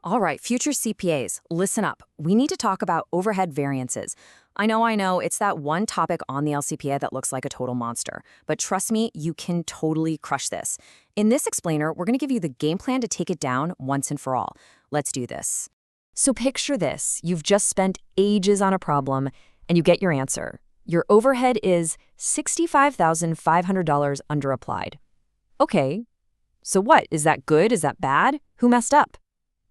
All right, future CPAs, listen up. We need to talk about overhead variances. I know, it's that one topic on the LCPA that looks like a total monster. But trust me, you can totally crush this. In this explainer, we're going to give you the game plan to take it down once and for all. Let's do this. So picture this. You've just spent ages on a problem, and you get your answer. Your overhead is $65,500 underapplied. Okay, so what? Is that good? Is that bad? Who messed up?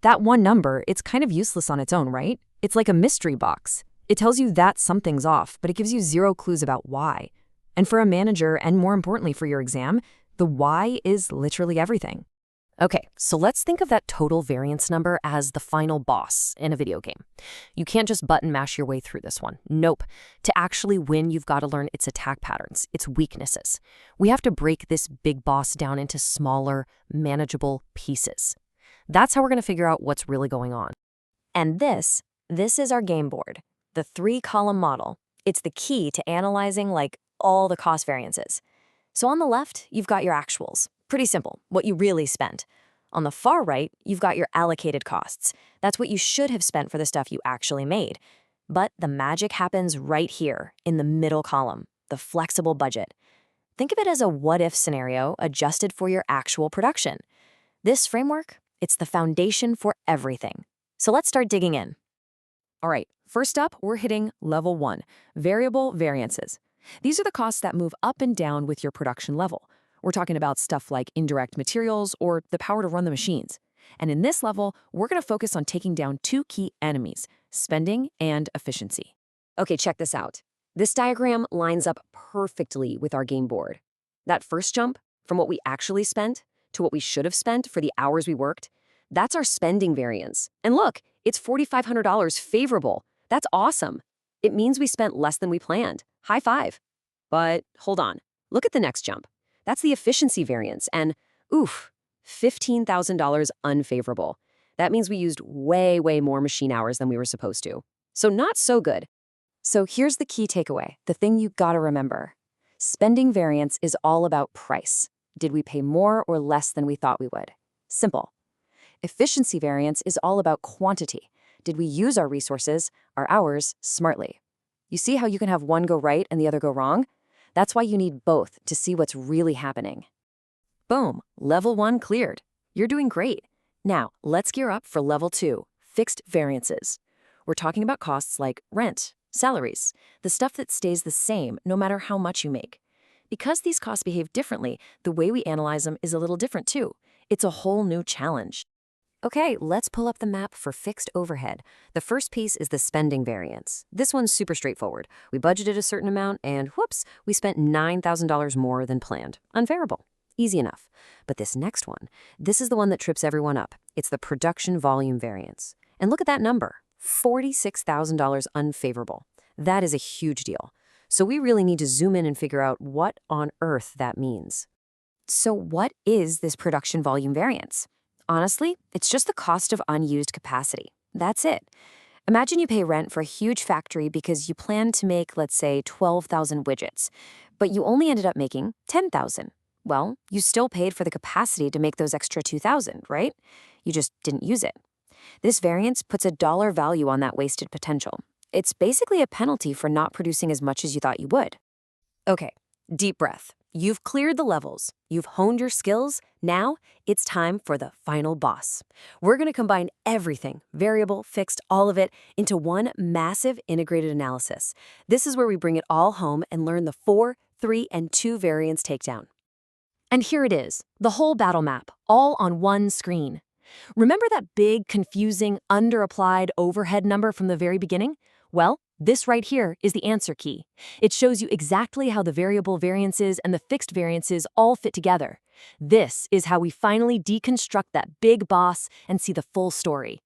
That one number, it's kind of useless on its own, right? It's like a mystery box. It tells you that something's off, but it gives you zero clues about why. And for a manager, and more importantly for your exam, the why is literally everything. Okay, so let's think of that total variance number as the final boss in a video game. You can't just button mash your way through this one. Nope. To actually win, you've got to learn its attack patterns, its weaknesses. We have to break this big boss down into smaller, manageable pieces. That's how we're going to figure out what's really going on. And this is our game board, the 3-column model. It's the key to analyzing all the cost variances. So on the left, you've got your actuals. Pretty simple, what you really spent. On the far right, you've got your allocated costs. That's what you should have spent for the stuff you actually made. But the magic happens right here in the middle column, the flexible budget. Think of it as a what-if scenario adjusted for your actual production. This framework, it's the foundation for everything. So let's start digging in. All right, first up, we're hitting level 1, variable variances. These are the costs that move up and down with your production level. We're talking about stuff like indirect materials or the power to run the machines. And in this level, we're going to focus on taking down 2 key enemies, spending and efficiency. Okay, check this out. This diagram lines up perfectly with our game board. That first jump, from what we actually spent to what we should have spent for the hours we worked, that's our spending variance. And look, it's $4,500 favorable. That's awesome. It means we spent less than we planned. High five. But hold on. Look at the next jump. That's the efficiency variance, and oof, $15,000 unfavorable. That means we used way more machine hours than we were supposed to. So not so good. So here's the key takeaway, the thing you gotta remember. Spending variance is all about price. Did we pay more or less than we thought we would? Simple. Efficiency variance is all about quantity. Did we use our resources, our hours, smartly? You see how you can have one go right and the other go wrong? That's why you need both to see what's really happening. Boom, level 1 cleared. You're doing great. Now, let's gear up for level 2, fixed variances. We're talking about costs like rent, salaries, the stuff that stays the same no matter how much you make. Because these costs behave differently, the way we analyze them is a little different too. It's a whole new challenge. Okay, let's pull up the map for fixed overhead. The first piece is the spending variance. This one's super straightforward. We budgeted a certain amount and whoops, we spent $9,000 more than planned. Unfavorable. Easy enough. But this next one, this is the one that trips everyone up. It's the production volume variance. And look at that number, $46,000 unfavorable. That is a huge deal. So we really need to zoom in and figure out what on earth that means. So what is this production volume variance? Honestly, it's just the cost of unused capacity. That's it. Imagine you pay rent for a huge factory because you plan to make, let's say, 12,000 widgets, but you only ended up making 10,000. Well, you still paid for the capacity to make those extra 2,000, right? You just didn't use it. This variance puts a dollar value on that wasted potential. It's basically a penalty for not producing as much as you thought you would. Okay, deep breath. You've cleared the levels. You've honed your skills. Now it's time for the final boss. We're going to combine everything, variable, fixed, all of it, into one massive integrated analysis. This is where we bring it all home and learn the 4, 3, and 2 variance takedown. And here it is, the whole battle map, all on one screen. Remember that big, confusing, underapplied overhead number from the very beginning? Well, this right here is the answer key. It shows you exactly how the variable variances and the fixed variances all fit together. This is how we finally deconstruct that big boss and see the full story.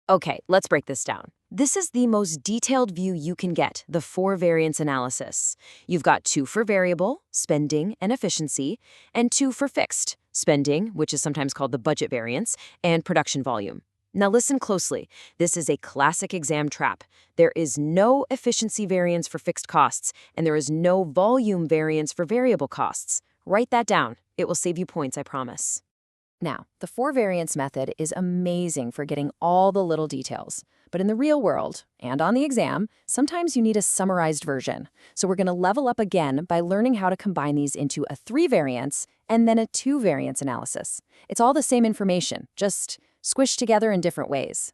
Okay, let's break this down. This is the most detailed view you can get, the 4 variance analysis. You've got 2 for variable, spending and efficiency, and 2 for fixed, spending, which is sometimes called the budget variance, and production volume. Now listen closely. This is a classic exam trap. There is no efficiency variance for fixed costs, and there is no volume variance for variable costs. Write that down. It will save you points, I promise. Now, the four-variance method is amazing for getting all the little details. But in the real world, and on the exam, sometimes you need a summarized version. So we're going to level up again by learning how to combine these into a three-variance and then a two-variance analysis. It's all the same information, just squished together in different ways.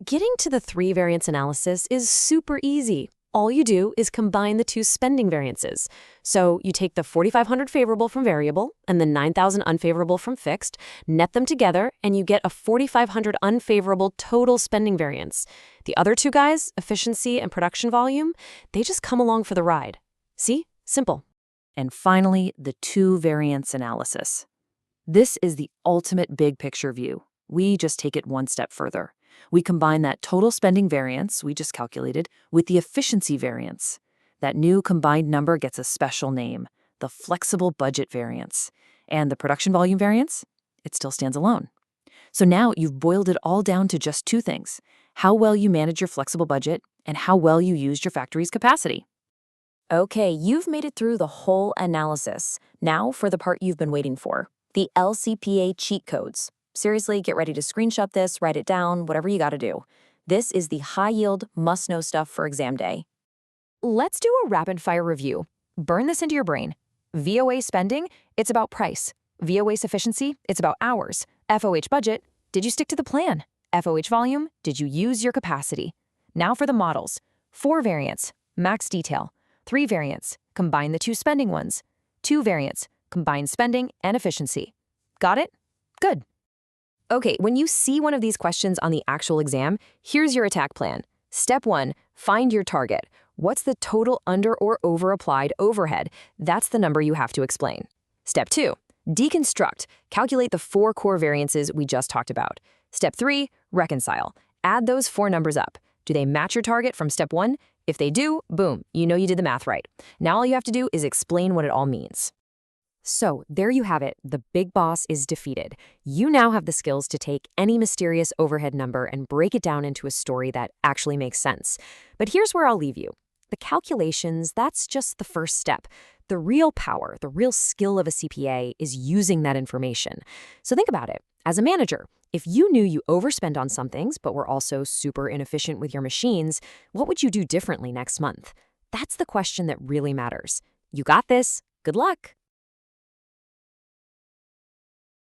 Getting to the three-variance analysis is super easy. All you do is combine the two spending variances. So you take the 4,500 favorable from variable and the 9,000 unfavorable from fixed, net them together, and you get a 4,500 unfavorable total spending variance. The other two guys, efficiency and production volume, they just come along for the ride. See? Simple. And finally, the two-variance analysis. This is the ultimate big picture view. We just take it one step further. We combine that total spending variance we just calculated with the efficiency variance. That new combined number gets a special name, the flexible budget variance. And the production volume variance? It still stands alone. So now you've boiled it all down to just two things: how well you manage your flexible budget and how well you used your factory's capacity. Okay, you've made it through the whole analysis. Now for the part you've been waiting for, the LCPA cheat codes. Seriously, get ready to screenshot this, write it down, whatever you gotta do. This is the high-yield, must-know stuff for exam day. Let's do a rapid-fire review. Burn this into your brain. VOA spending, it's about price. VOA sufficiency, it's about hours. FOH budget, did you stick to the plan? FOH volume, did you use your capacity? Now for the models. 4 variance, max detail. 3 variance, combine the two spending ones. 2 variance, combine spending and efficiency. Got it? Good. Okay, when you see one of these questions on the actual exam, here's your attack plan. Step 1, find your target. What's the total under or over-applied overhead? That's the number you have to explain. Step 2, deconstruct. Calculate the 4 core variances we just talked about. Step 3, reconcile. Add those 4 numbers up. Do they match your target from step 1? If they do, boom, you know you did the math right. Now all you have to do is explain what it all means. So there you have it. The big boss is defeated. You now have the skills to take any mysterious overhead number and break it down into a story that actually makes sense. But here's where I'll leave you. The calculations, that's just the first step. The real power, the real skill of a CPA is using that information. So think about it. As a manager, if you knew you overspent on some things but were also super inefficient with your machines, what would you do differently next month? That's the question that really matters. You got this. Good luck.